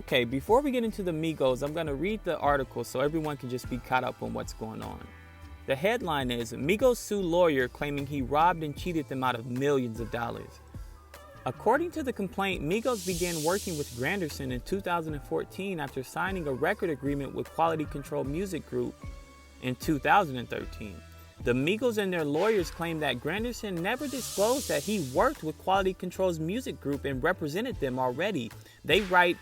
Okay, before we get into the Migos, I'm going to read the article so everyone can just be caught up on what's going on. The headline is, Migos sue lawyer claiming he robbed and cheated them out of millions of dollars. According to the complaint, Migos began working with Granderson in 2014 after signing a record agreement with Quality Control Music Group in 2013. The Migos and their lawyers claim that Granderson never disclosed that he worked with Quality Control's music group and represented them already. They write,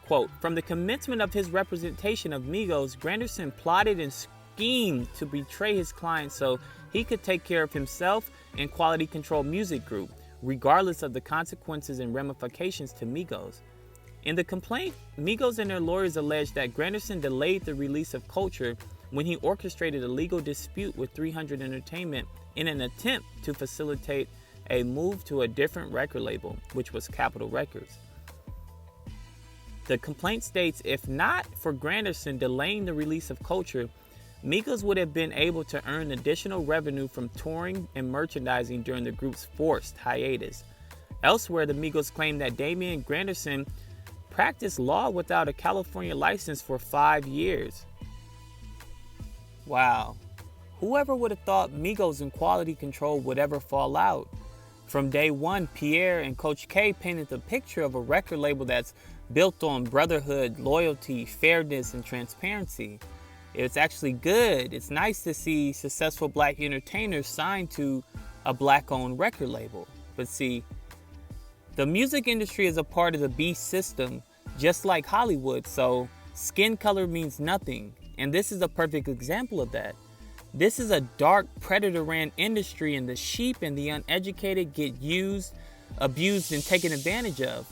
quote, from the commencement of his representation of Migos, Granderson plotted and schemed to betray his clients so he could take care of himself and Quality Control Music Group, regardless of the consequences and ramifications to Migos. In the complaint, Migos and their lawyers allege that Granderson delayed the release of Culture when he orchestrated a legal dispute with 300 Entertainment in an attempt to facilitate a move to a different record label, which was Capitol Records. The complaint states, if not for Granderson delaying the release of Culture, Migos would have been able to earn additional revenue from touring and merchandising during the group's forced hiatus. Elsewhere, the Migos claim that Damian Granderson practiced law without a California license for 5 years. Wow. Whoever would have thought Migos and Quality Control would ever fall out? From day one, Pierre and Coach K painted the picture of a record label that's built on brotherhood, loyalty, fairness, and transparency. It's actually good. It's nice to see successful black entertainers signed to a black-owned record label. But see, the music industry is a part of the beast system, just like Hollywood, so skin color means nothing. And this is a perfect example of that. This is a dark, predator-ran industry, and the sheep and the uneducated get used, abused, and taken advantage of.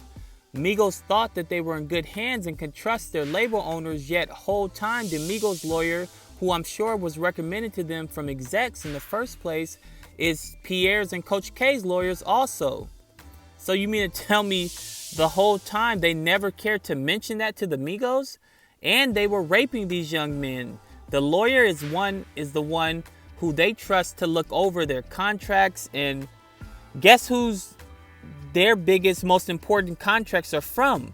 Migos thought that they were in good hands and could trust their label owners, yet whole time the Migos lawyer, who I'm sure was recommended to them from execs in the first place, is Pierre's and Coach K's lawyers also. So you mean to tell me the whole time they never cared to mention that to the Migos? And they were raping these young men. The lawyer is the one who they trust to look over their contracts, and guess who's their biggest, most important contracts are from?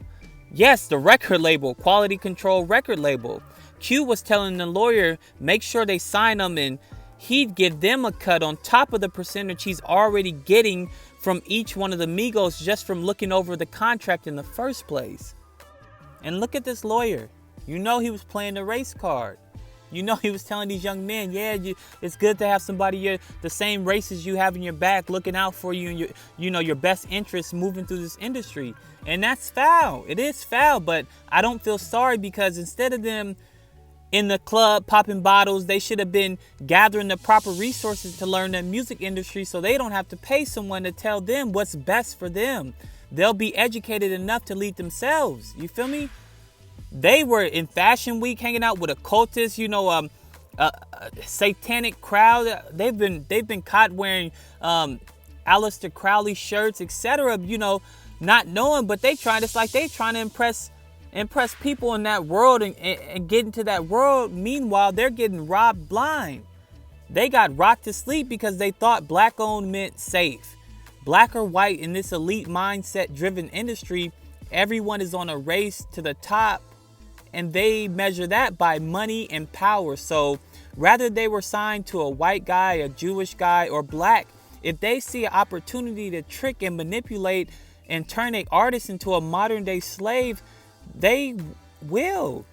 Yes, the record label, Quality Control record label. Q was telling the lawyer, make sure they sign them, and he'd give them a cut on top of the percentage he's already getting from each one of the Migos just from looking over the contract in the first place. And look at this lawyer. You know he was playing the race card. You know he was telling these young men, it's good to have somebody the same races you have in your back looking out for you and your best interests moving through this industry. And that's foul. It is foul, but I don't feel sorry, because instead of them in the club popping bottles, they should have been gathering the proper resources to learn the music industry so they don't have to pay someone to tell them what's best for them. They'll be educated enough to lead themselves. You feel me? They were in Fashion Week hanging out with occultists, satanic crowd. They've been caught wearing Aleister Crowley shirts, etc. Not knowing, but they trying to impress people in that world and get into that world. Meanwhile, they're getting robbed blind. They got rocked to sleep because they thought black-owned meant safe. Black or white, in this elite mindset-driven industry, everyone is on a race to the top, and they measure that by money and power. So whether they were signed to a white guy, a Jewish guy, or black, if they see an opportunity to trick and manipulate and turn an artist into a modern day slave, they will.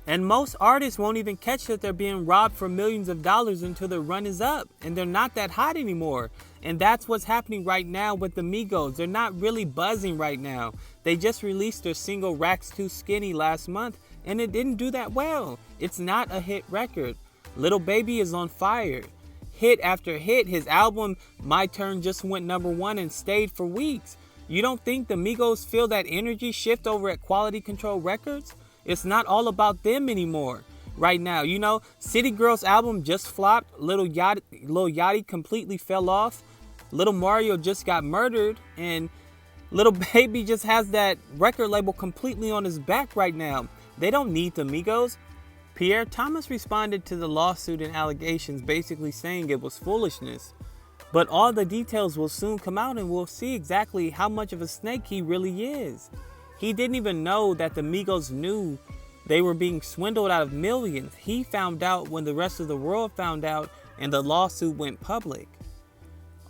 And most artists won't even catch that they're being robbed for millions of dollars until their run is up, and they're not that hot anymore. And that's what's happening right now with the Migos. They're not really buzzing right now. They just released their single Racks Too Skinny last month, and it didn't do that well. It's not a hit record. Little Baby is on fire. Hit after hit. His album My Turn just went #1 and stayed for weeks. You don't think the Migos feel that energy shift over at Quality Control Records? It's not all about them anymore right now. City Girls album just flopped. Lil Yachty completely fell off. Little Mario just got murdered, and Little Baby just has that record label completely on his back right now. They don't need the Migos. Pierre Thomas responded to the lawsuit and allegations, basically saying it was foolishness. But all the details will soon come out, and we'll see exactly how much of a snake he really is. He didn't even know that the Migos knew they were being swindled out of millions. He found out when the rest of the world found out and the lawsuit went public.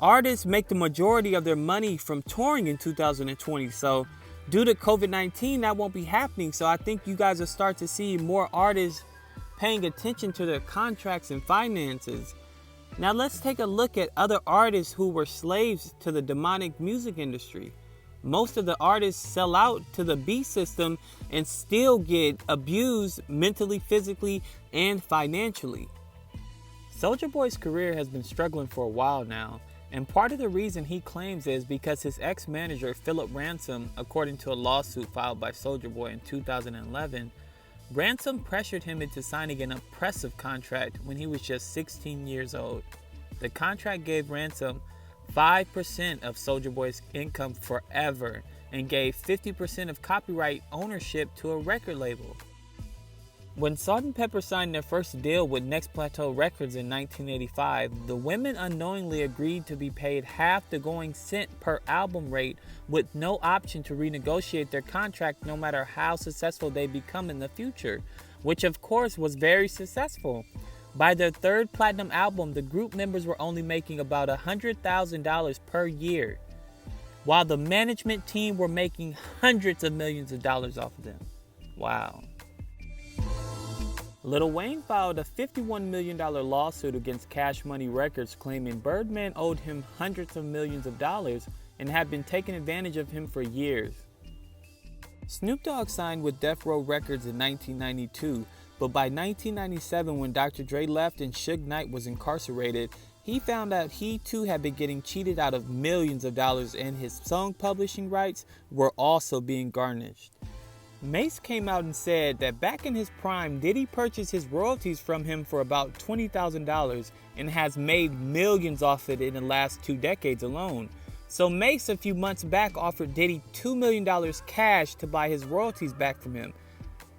Artists make the majority of their money from touring in 2020. So due to COVID-19, that won't be happening. So I think you guys will start to see more artists paying attention to their contracts and finances. Now let's take a look at other artists who were slaves to the demonic music industry. Most of the artists sell out to the B system and still get abused mentally, physically, and financially. Soulja Boy's career has been struggling for a while now, and part of the reason he claims is because his ex-manager Philip Ransom, according to a lawsuit filed by Soulja Boy in 2011, Ransom pressured him into signing an oppressive contract when he was just 16 years old. The contract gave Ransom 5% of Soulja Boy's income forever and gave 50% of copyright ownership to a record label. When Salt-N-Pepa signed their first deal with Next Plateau Records in 1985, the women unknowingly agreed to be paid half the going cent per album rate with no option to renegotiate their contract no matter how successful they become in the future, which of course was very successful. By their third platinum album, the group members were only making about $100,000 per year, while the management team were making hundreds of millions of dollars off of them. Wow. Lil Wayne filed a $51 million lawsuit against Cash Money Records claiming Birdman owed him hundreds of millions of dollars and had been taking advantage of him for years. Snoop Dogg signed with Death Row Records in 1992, but by 1997 when Dr. Dre left and Suge Knight was incarcerated, he found out he too had been getting cheated out of millions of dollars and his song publishing rights were also being garnished. Mace came out and said that back in his prime, Diddy purchased his royalties from him for about $20,000 and has made millions off it in the last 2 decades alone. So Mace a few months back offered Diddy $2 million cash to buy his royalties back from him.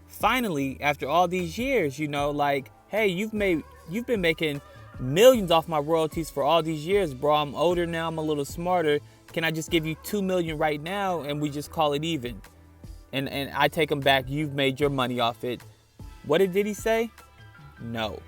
Finally, after all these years, hey, you've been making millions off my royalties for all these years, bro. I'm older now, I'm a little smarter. Can I just give you $2 million right now and we just call it even? And I take them back, you've made your money off it. What did he say? No.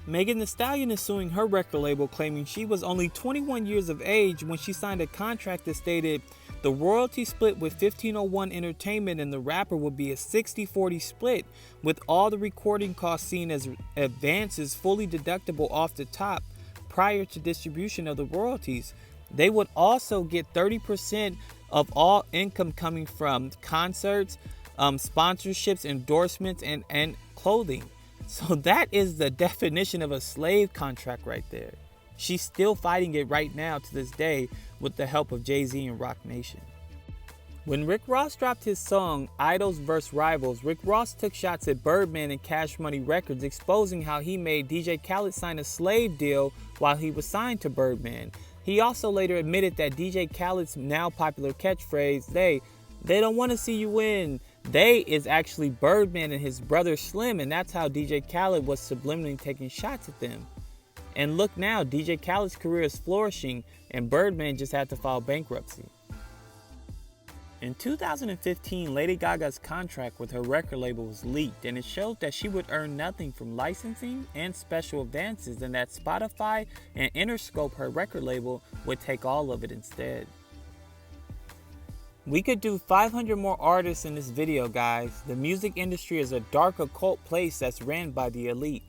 Megan Thee Stallion is suing her record label, claiming she was only 21 years of age when she signed a contract that stated the royalty split with 1501 Entertainment and the rapper would be a 60-40 split, with all the recording costs seen as advances fully deductible off the top prior to distribution of the royalties. They would also get 30% of all income coming from concerts, sponsorships, endorsements, and clothing. So that is the definition of a slave contract right there. She's still fighting it right now to this day with the help of Jay-Z and Roc Nation. When Rick Ross dropped his song Idols vs. Rivals, Rick Ross took shots at Birdman and Cash Money Records, exposing how he made DJ Khaled sign a slave deal while he was signed to Birdman. He also later admitted that DJ Khaled's now popular catchphrase, they don't want to see you win, they is actually Birdman and his brother Slim, and that's how DJ Khaled was subliminally taking shots at them. And look now, DJ Khaled's career is flourishing and Birdman just had to file bankruptcy. In 2015, Lady Gaga's contract with her record label was leaked, and it showed that she would earn nothing from licensing and special advances, and that Spotify and Interscope, her record label, would take all of it instead. We could do 500 more artists in this video, guys. The music industry is a dark occult place that's ran by the elite.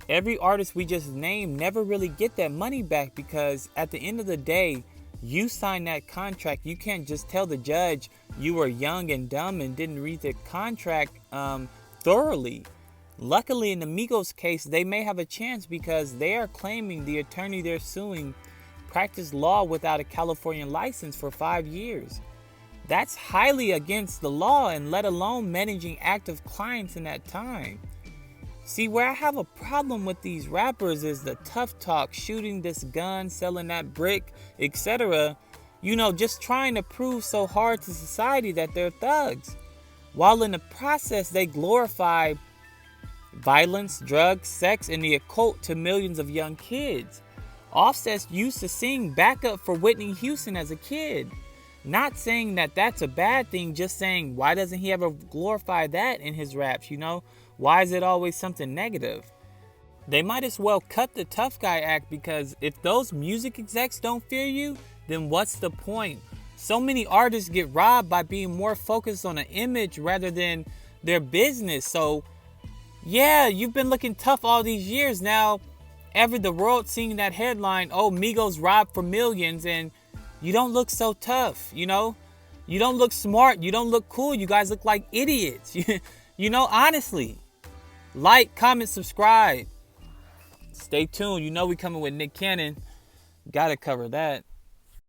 Every artist we just named never really get that money back because at the end of the day, you signed that contract. You can't just tell the judge you were young and dumb and didn't read the contract thoroughly. Luckily, in the Migos case, they may have a chance because they are claiming the attorney they're suing practiced law without a California license for 5 years. That's highly against the law, and let alone managing active clients in that time. See, where I have a problem with these rappers is the tough talk, shooting this gun, selling that brick, etc. Just trying to prove so hard to society that they're thugs. While in the process, they glorify violence, drugs, sex, and the occult to millions of young kids. Offset used to sing backup for Whitney Houston as a kid. Not saying that that's a bad thing, just saying, why doesn't he ever glorify that in his raps, you know? Why is it always something negative? They might as well cut the tough guy act, because if those music execs don't fear you, then what's the point? So many artists get robbed by being more focused on an image rather than their business. So yeah, you've been looking tough all these years. Now the world seeing that headline, oh, Migos robbed for millions, and you don't look so tough, you know? You don't look smart. You don't look cool. You guys look like idiots. You know, honestly. Like, comment, subscribe. Stay tuned. You know we coming with Nick Cannon. Gotta cover that.